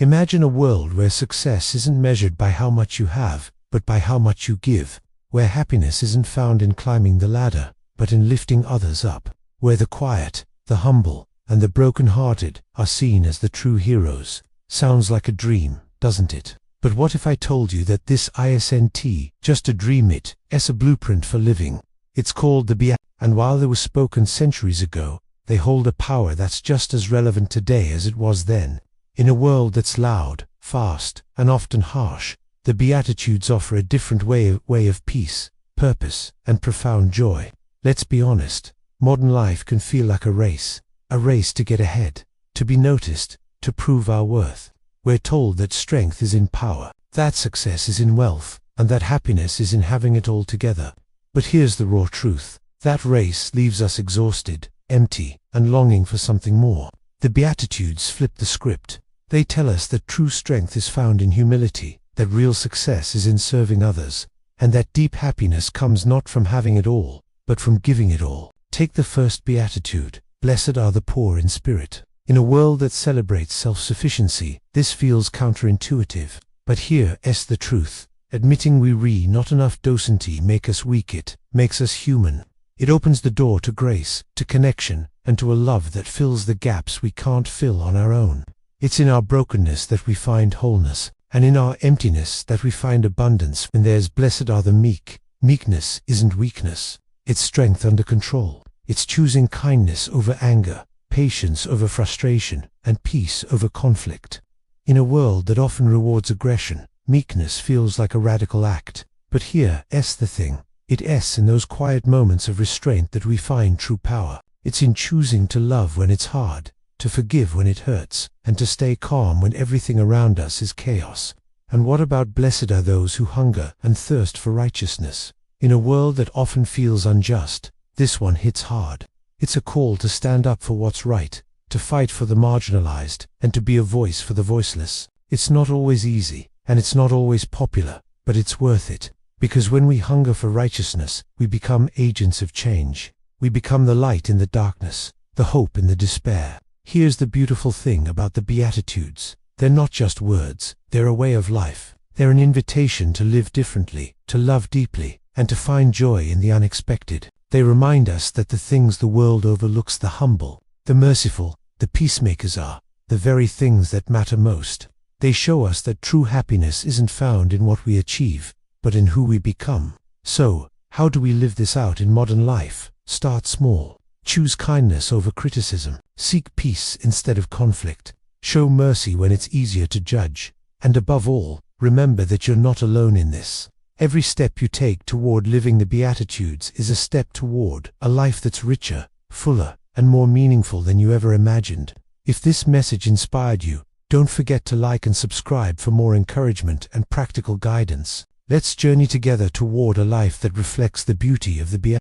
Imagine a world where success isn't measured by how much you have, but by how much you give, where happiness isn't found in climbing the ladder, but in lifting others up, where the quiet, the humble, and the broken-hearted are seen as the true heroes. Sounds like a dream, doesn't it? But what if I told you that this isn't just a dream, it's a blueprint for living? It's called the Beatitudes, and while they were spoken centuries ago, they hold a power that's just as relevant today as it was then. In a world that's loud, fast, and often harsh, the Beatitudes offer a different way of peace, purpose, and profound joy. Let's be honest, modern life can feel like a race to get ahead, to be noticed, to prove our worth. We're told that strength is in power, that success is in wealth, and that happiness is in having it all together. But here's the raw truth. That race leaves us exhausted, empty, and longing for something more. The Beatitudes flip the script. They tell us that true strength is found in humility, that real success is in serving others, and that deep happiness comes not from having it all, but from giving it all. Take the first Beatitude, "Blessed are the poor in spirit." In a world that celebrates self-sufficiency, this feels counterintuitive. But here's the truth. Admitting we not enough docenty make us weak, it makes us human. It opens the door to grace, to connection, and to a love that fills the gaps we can't fill on our own. It's in our brokenness that we find wholeness, and in our emptiness that we find abundance. And there's "Blessed are the meek." Meekness isn't weakness. It's strength under control. It's choosing kindness over anger, patience over frustration, and peace over conflict. In a world that often rewards aggression, meekness feels like a radical act. But here's the thing. It's in those quiet moments of restraint that we find true power. It's in choosing to love when it's hard, to forgive when it hurts, and to stay calm when everything around us is chaos. And what about "Blessed are those who hunger and thirst for righteousness"? In a world that often feels unjust, this one hits hard. It's a call to stand up for what's right, to fight for the marginalized, and to be a voice for the voiceless. It's not always easy, and it's not always popular, but it's worth it. Because when we hunger for righteousness, we become agents of change. We become the light in the darkness, the hope in the despair. Here's the beautiful thing about the Beatitudes. They're not just words, they're a way of life. They're an invitation to live differently, to love deeply, and to find joy in the unexpected. They remind us that the things the world overlooks, the humble, the merciful, the peacemakers, are the very things that matter most. They show us that true happiness isn't found in what we achieve, but in who we become. So, how do we live this out in modern life? Start small. Choose kindness over criticism. Seek peace instead of conflict. Show mercy when it's easier to judge. And above all, remember that you're not alone in this. Every step you take toward living the Beatitudes is a step toward a life that's richer, fuller, and more meaningful than you ever imagined. If this message inspired you, don't forget to like and subscribe for more encouragement and practical guidance. Let's journey together toward a life that reflects the beauty of the Beatitudes.